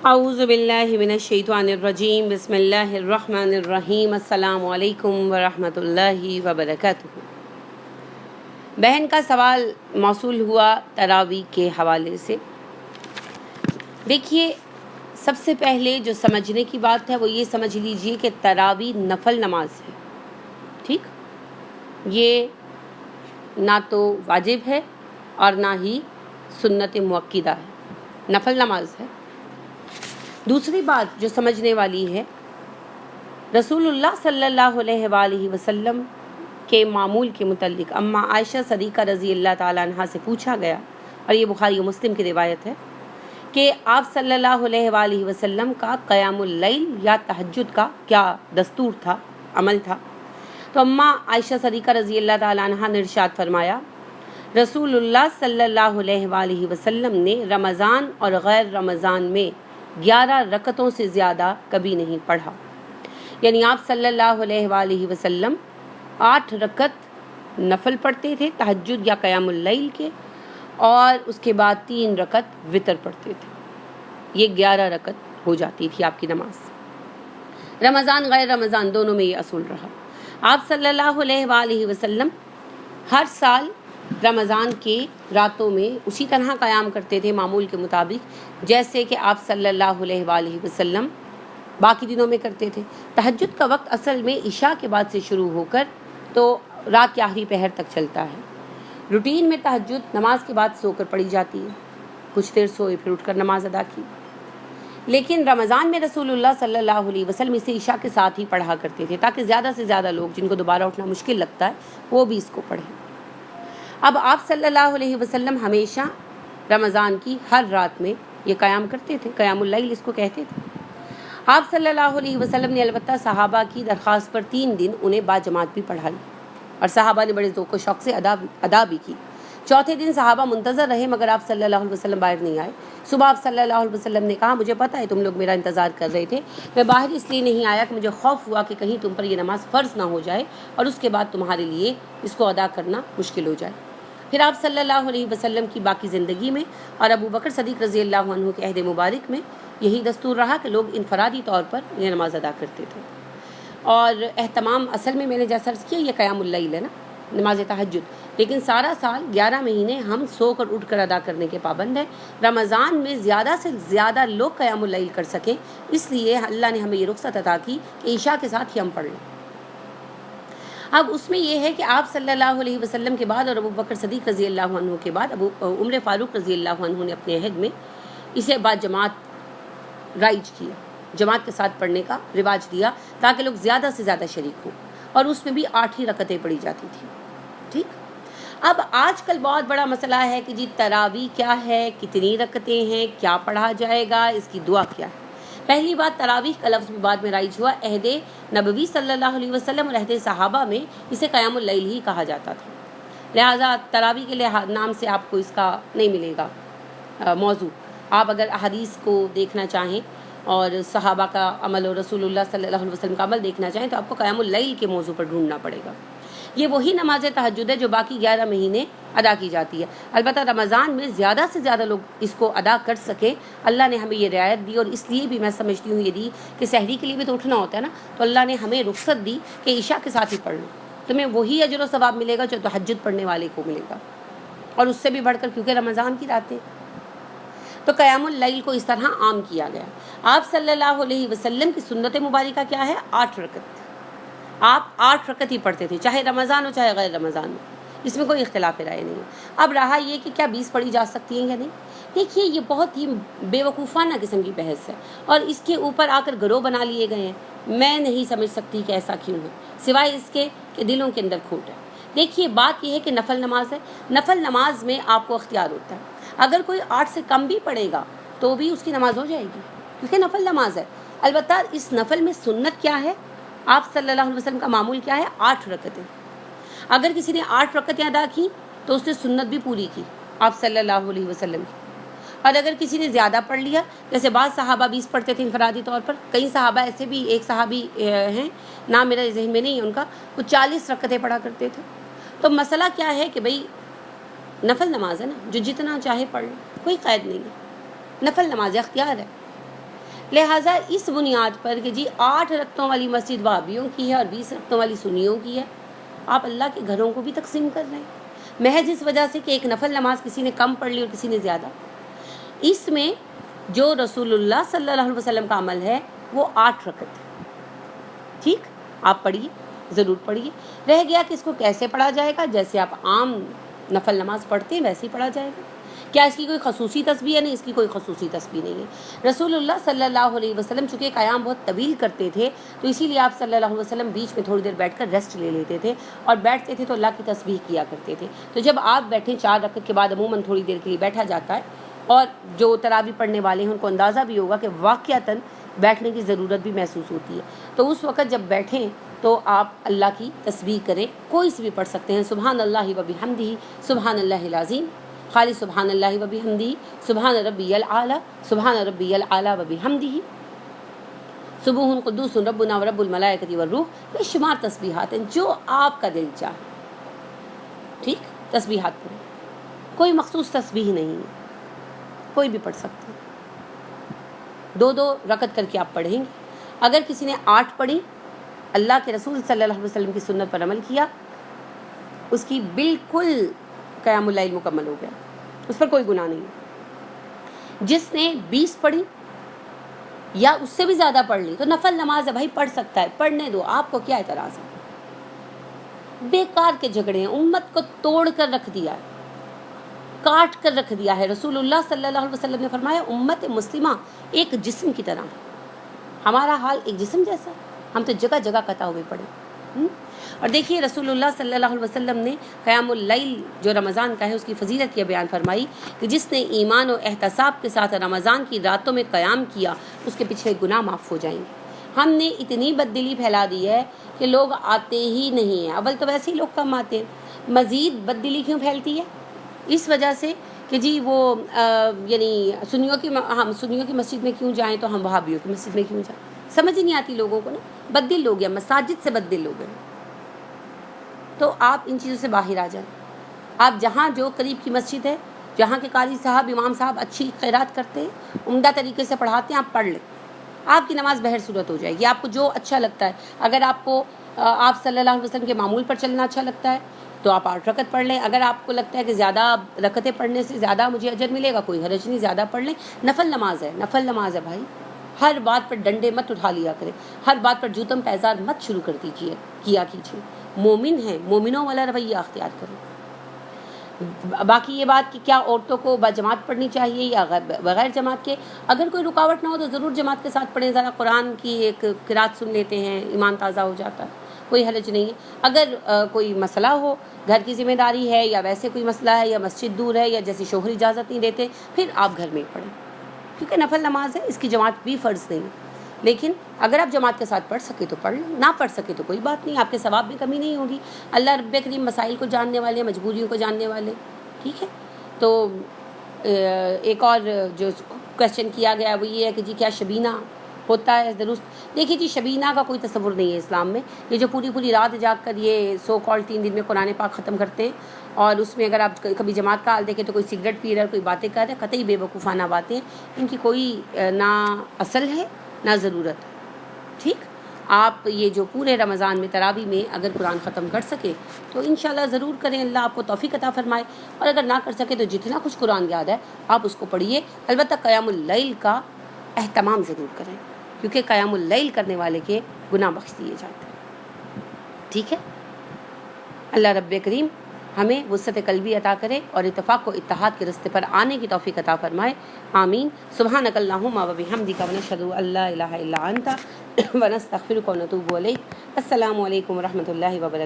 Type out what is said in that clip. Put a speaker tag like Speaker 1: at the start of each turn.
Speaker 1: اعوذ باللہ من الشیطان الرجیم بسم اللہ الرحمن الرحیم السلام علیکم ورحمۃ اللہ وبرکاتہ۔ بہن کا سوال موصول ہوا تراویح کے حوالے سے۔ دیکھیے، سب سے پہلے جو سمجھنے کی بات ہے وہ یہ سمجھ لیجئے کہ تراویح نفل نماز ہے، ٹھیک؟ یہ نہ تو واجب ہے اور نہ ہی سنت مؤکدہ ہے، نفل نماز ہے۔ دوسری بات جو سمجھنے والی ہے، رسول اللہ صلی اللہ علیہ وآلہ وسلم کے معمول کے متعلق اما عائشہ صدیقہ رضی اللہ تعالیٰ عنہ سے پوچھا گیا، اور یہ بخاری و مسلم کی روایت ہے کہ آپ صلی اللہ علیہ وآلہ وسلم کا قیام اللیل یا تہجد کا کیا دستور تھا، عمل تھا؟ تو اما عائشہ صدیقہ رضی اللہ تعالیٰ عنہ نے ارشاد فرمایا، رسول اللہ صلی اللہ علیہ وآلہ وسلم نے رمضان اور غیر رمضان میں 11 رکعتوں سے زیادہ کبھی نہیں پڑھا، یعنی آپ صلی اللہ علیہ وآلہ وسلم 8 رکعت نفل پڑھتے تھے تہجد یا قیام اللیل کے، اور اس کے بعد 3 رکعت وتر پڑھتے تھے، یہ 11 رکعت ہو جاتی تھی آپ کی نماز۔ رمضان غیر رمضان دونوں میں یہ اصول رہا۔ آپ صلی اللہ علیہ وآلہ وسلم ہر سال رمضان کے راتوں میں اسی طرح قیام کرتے تھے معمول کے مطابق جیسے کہ آپ صلی اللہ علیہ وآلہ وسلم باقی دنوں میں کرتے تھے۔ تہجد کا وقت اصل میں عشاء کے بعد سے شروع ہو کر تو رات کے آخری پہر تک چلتا ہے۔ روٹین میں تہجد نماز کے بعد سو کر پڑھی جاتی ہے، کچھ دیر سوئے پھر اٹھ کر نماز ادا کی، لیکن رمضان میں رسول اللہ صلی اللہ علیہ وسلم اسے عشاء کے ساتھ ہی پڑھا کرتے تھے تاکہ زیادہ سے زیادہ لوگ جن کو دوبارہ اٹھنا مشکل لگتا ہے وہ بھی اس کو پڑھیں۔ اب آپ صلی اللہ علیہ وسلم ہمیشہ رمضان کی ہر رات میں یہ قیام کرتے تھے، قیام اللیل اس کو کہتے تھے۔ آپ صلی اللہ علیہ وسلم نے البتہ صحابہ کی درخواست پر 3 دن انہیں باجماعت بھی پڑھائی، اور صحابہ نے بڑے ذوق و شوق سے ادا بھی کی۔ چوتھے دن صحابہ منتظر رہے مگر آپ صلی اللہ علیہ وسلم باہر نہیں آئے۔ صبح آپ صلی اللہ علیہ وسلم نے کہا، مجھے پتہ ہے تم لوگ میرا انتظار کر رہے تھے، میں باہر اس لیے نہیں آیا کہ مجھے خوف ہوا کہ کہیں تم پر یہ نماز فرض نہ ہو جائے اور اس کے بعد تمہارے لیے اس کو ادا کرنا مشکل ہو جائے۔ پھر آپ صلی اللہ علیہ وسلم کی باقی زندگی میں اور ابو بکر صدیق رضی اللہ عنہ کے عہد مبارک میں یہی دستور رہا کہ لوگ انفرادی طور پر یہ نماز ادا کرتے تھے۔ اور اہتمام اصل میں نے جیسا عرض کیا یہ قیام اللیل ہے نا، نماز تہجد، لیکن سارا سال 11 مہینے ہم سو کر اٹھ کر ادا کرنے کے پابند ہیں۔ رمضان میں زیادہ سے زیادہ لوگ قیام اللیل کر سکیں، اس لیے اللہ نے ہمیں یہ رخصت عطا کی کہ عشاء کے ساتھ ہی ہم پڑھ لیں۔ اب اس میں یہ ہے کہ آپ صلی اللہ علیہ وسلم کے بعد اور ابو بکر صدیق رضی اللہ عنہ کے بعد عمر فاروق رضی اللہ عنہ نے اپنے عہد میں اسے بعد جماعت رائج کیا، جماعت کے ساتھ پڑھنے کا رواج دیا تاکہ لوگ زیادہ سے زیادہ شریک ہوں، اور اس میں بھی 8 ہی رکعتیں پڑھی جاتی تھیں، ٹھیک؟ اب آج کل بہت بڑا مسئلہ ہے کہ جی تراویح کیا ہے، کتنی رکعتیں ہیں، کیا پڑھا جائے گا، اس کی دعا کیا ہے۔ پہلی بات، تراویح کا لفظ بھی بعد میں رائج ہوا، عہد نبوی صلی اللہ علیہ وسلم اور عہد صحابہ میں اسے قیام اللیل ہی کہا جاتا تھا، لہٰذا تراویح کے نام سے آپ کو اس کا نہیں ملے گا موضوع۔ آپ اگر احادیث کو دیکھنا چاہیں اور صحابہ کا عمل اور رسول اللہ صلی اللہ علیہ وسلم کا عمل دیکھنا چاہیں تو آپ کو قیام اللیل کے موضوع پر ڈھونڈنا پڑے گا۔ یہ وہی نماز تہجد ہے جو باقی 11 مہینے ادا کی جاتی ہے، البتہ رمضان میں زیادہ سے زیادہ لوگ اس کو ادا کر سکیں، اللہ نے ہمیں یہ رعایت دی، اور اس لیے بھی میں سمجھتی ہوں یہ دی کہ سحری کے لیے بھی تو اٹھنا ہوتا ہے نا، تو اللہ نے ہمیں رخصت دی کہ عشاء کے ساتھ ہی پڑھ لو، تمہیں وہی اجر و ثواب ملے گا جو تہجد پڑھنے والے کو ملے گا، اور اس سے بھی بڑھ کر کیونکہ رمضان کی راتیں۔ تو قیام اللیل کو اس طرح عام کیا گیا۔ آپ صلی اللہ علیہ وسلم کی سنت مبارکہ کیا ہے؟ 8 رکعت، آپ 8 رکعت ہی پڑھتے تھے، چاہے رمضان ہو چاہے غیر رمضان ہو، اس میں کوئی اختلاف رائے نہیں ہے۔ اب رہا یہ کہ کیا 20 پڑھی جا سکتی ہیں یا نہیں، دیکھیے یہ بہت ہی بے وقوفانہ قسم کی بحث ہے، اور اس کے اوپر آ کر گروہ بنا لیے گئے ہیں۔ میں نہیں سمجھ سکتی کہ ایسا کیوں ہے، سوائے اس کے کہ دلوں کے اندر کھوٹ ہے۔ دیکھیے بات یہ ہے کہ نفل نماز ہے، نفل نماز میں آپ کو اختیار ہوتا ہے، اگر کوئی 8 سے کم بھی پڑھے گا تو بھی اس کی نماز ہو جائے گی کیونکہ نفل نماز ہے۔ البتہ اس نفل میں سنت کیا ہے، آپ صلی اللہ علیہ وسلم کا معمول کیا ہے؟ 8 رکعتیں۔ اگر کسی نے 8 رکعتیں ادا کی تو اس نے سنت بھی پوری کی آپ صلی اللہ علیہ وسلم کی، اور اگر کسی نے زیادہ پڑھ لیا، جیسے بعض صحابہ 20 پڑھتے تھے انفرادی طور پر، کئی صحابہ ایسے بھی، ایک صحابی ہیں نام میرا ذہن میں نہیں ہے ان کا، وہ 40 رکعتیں پڑھا کرتے تھے۔ تو مسئلہ کیا ہے کہ بھئی نفل نماز ہے نا، جو جتنا چاہے پڑھ لے، کوئی قید نہیں ہے، نفل نماز اختیار ہے۔ لہٰذا اس بنیاد پر کہ جی 8 رکعتوں والی مسجد وہابیوں کی ہے اور 20 رکعتوں والی سنیوں کی ہے، آپ اللہ کے گھروں کو بھی تقسیم کر رہے ہیں محض اس وجہ سے کہ ایک نفل نماز کسی نے کم پڑھ لی اور کسی نے زیادہ۔ اس میں جو رسول اللہ صلی اللہ علیہ وسلم کا عمل ہے وہ 8 رکعت ہے، ٹھیک؟ آپ پڑھیے، ضرور پڑھیے۔ رہ گیا کہ اس کو کیسے پڑھا جائے گا، جیسے آپ عام نفل نماز پڑھتے ہیں ویسے ہی پڑھا جائے گا۔ کیا اس کی کوئی خصوصی تسبیح ہے؟ نہیں، اس کی کوئی خصوصی تسبیح نہیں ہے۔ رسول اللہ صلی اللہ علیہ وسلم چونکہ قیام بہت طویل کرتے تھے تو اسی لیے آپ صلی اللہ علیہ وسلم بیچ میں تھوڑی دیر بیٹھ کر ریسٹ لے لیتے تھے، اور بیٹھتے تھے تو اللہ کی تسبیح کیا کرتے تھے۔ تو جب آپ بیٹھیں 4 رکعت کے بعد عموماً تھوڑی دیر کے لیے بیٹھا جاتا ہے، اور جو تراویح پڑھنے والے ہیں ان کو اندازہ بھی ہوگا کہ واقعتاً بیٹھنے کی ضرورت بھی محسوس ہوتی ہے، تو اس وقت جب بیٹھیں تو آپ اللہ کی تسبیح کریں، کوئی سی بھی پڑھ سکتے ہیں، سبحان اللہ و بحمدہ، سبحان اللہ العظیم، خالی سبحان اللہ و بحمدہ، سبحان ربی العالی، سبحان ربی العالی و بحمدہ، سبوح قدوس ربنا و رب الملائکۃ والروح۔ یہ شمار تسبیحات ہیں جو آپ کا دل چاہے، ٹھیک؟ تسبیحات پڑھیں، کوئی مخصوص تسبیح نہیں ہے، کوئی بھی پڑھ سکتے ہیں۔ 2 رکعت کر کے آپ پڑھیں گے۔ اگر کسی نے 8 پڑھی، اللہ کے رسول صلی اللہ علیہ وسلم کی سنت پر عمل کیا، اس کی بالکل قیام اللیل مکمل ہو گیا، اس پر کوئی گناہ نہیں ہے۔ جس نے 20 پڑھی یا اس سے بھی زیادہ پڑھ لی تو نفل نماز ہے بھائی، پڑھ سکتا ہے، پڑھنے دو، آپ کو کیا اعتراض ہے؟ بیکار کے جھگڑے ہیں، امت کو توڑ کر رکھ دیا ہے، کاٹ کر رکھ دیا ہے۔ رسول اللہ صلی اللہ علیہ وسلم نے فرمایا امت مسلمہ ایک جسم کی طرح، ہمارا حال ایک جسم جیسا، ہم تو جگہ جگہ قطع ہوئے پڑے۔ اور دیکھیے رسول اللہ صلی اللہ علیہ وسلم نے قیام اللیل جو رمضان کا ہے اس کی فضیلت یہ بیان فرمائی کہ جس نے ایمان و احتساب کے ساتھ رمضان کی راتوں میں قیام کیا اس کے پیچھے گناہ معاف ہو جائیں گے۔ ہم نے اتنی بددلی پھیلا دی ہے کہ لوگ آتے ہی نہیں ہیں، اول تو ویسے ہی لوگ کم آتے ہیں، مزید بددلی کیوں پھیلتی ہے؟ اس وجہ سے کہ جی وہ یعنی سنیوں کی مسجد میں کیوں جائیں تو ہم وہابیوں کی مسجد میں کیوں جائیں، سمجھ ہی نہیں آتی لوگوں کو نا، بددل لوگ ہیں، مساجد سے بددل لوگ ہیں۔ تو آپ ان چیزوں سے باہر آ جائیں۔ آپ جہاں جو قریب کی مسجد ہے، جہاں کے قاری صاحب امام صاحب اچھی قرات کرتے ہیں، عمدہ طریقے سے پڑھاتے ہیں، آپ پڑھ لیں، آپ کی نماز بہر صورت ہو جائے گی۔ آپ کو جو اچھا لگتا ہے، اگر آپ کو آپ صلی اللہ علیہ وسلم کے معمول پر چلنا اچھا لگتا ہے تو آپ 8 رکعت پڑھ لیں۔ اگر آپ کو لگتا ہے کہ زیادہ رکعتیں پڑھنے سے زیادہ مجھے اجر ملے گا، کوئی حرج نہیں، زیادہ پڑھ لیں، نفل نماز ہے، نفل نماز ہے بھائی۔ ہر بات پر ڈنڈے مت اٹھا لیا کریں، ہر بات پر جوتم پیزار مت شروع کر دیجیے، کیا کیجیے۔ مومن ہیں، مومنوں والا رویہ اختیار کریں۔ باقی یہ بات کہ کیا عورتوں کو باجماعت پڑھنی چاہیے یا بغیر جماعت کے، اگر کوئی رکاوٹ نہ ہو تو ضرور جماعت کے ساتھ پڑھیں، ذرا قرآن کی ایک قرات سن لیتے ہیں، ایمان تازہ ہو جاتا ہے، کوئی حرج نہیں ہے۔ اگر کوئی مسئلہ ہو، گھر کی ذمہ داری ہے یا ویسے کوئی مسئلہ ہے یا مسجد دور ہے یا جیسے شوہر اجازت نہیں دیتے، پھر آپ گھر میں ہی پڑھیں، کیونکہ نفل نماز ہے، اس کی جماعت بھی فرض نہیں ہے۔ لیکن اگر آپ جماعت کے ساتھ پڑھ سکے تو پڑھ لیں، نہ پڑھ سکے تو کوئی بات نہیں، آپ کے ثواب میں کمی نہیں ہوگی۔ اللہ رب کریم مسائل کو جاننے والے، مجبوریوں کو جاننے والے، ٹھیک ہے۔ تو ایک اور جو کویشچن کیا گیا وہ یہ ہے کہ جی کیا شبینہ ہوتا ہے درست؟ دیکھیے جی شبینہ کا کوئی تصور نہیں ہے اسلام میں، یہ جو پوری رات جاگ کر یہ سو کال 3 دن میں قرآن پاک ختم کرتے ہیں، اور اس میں اگر آپ کبھی جماعت کا حال دیکھیں تو کوئی سگریٹ پی رہا ہے، کوئی باتیں کر رہے ہیں، قطعی بے وقوفانہ باتیں، ان کی کوئی نہ اصل ہے نہ ضرورت ہے، ٹھیک۔ آپ یہ جو پورے رمضان میں تراویح میں اگر قرآن ختم کر سکے تو انشاءاللہ ضرور کریں، اللہ آپ کو توفیق عطا فرمائے، اور اگر نہ کر سکے تو جتنا کچھ قرآن یاد ہے آپ اس کو پڑھیے۔ البتہ قیام اللیل کا اہتمام ضرور کریں، کیونکہ قیام اللیل کرنے والے کے گناہ بخش دیے جاتے ہیں، ٹھیک ہے۔ اللہ رب کریم ہمیں وسعت قلبی عطا کرے اور اتفاق و اتحاد کے راستے پر آنے کی توفیق عطا فرمائے، آمین۔ سبحانک اللہم و بحمدک ونشہد ان لا الہ الا انت ونستغفرک ونتوب الیک۔ السلام علیکم و رحمۃ اللہ وبرکاتہ۔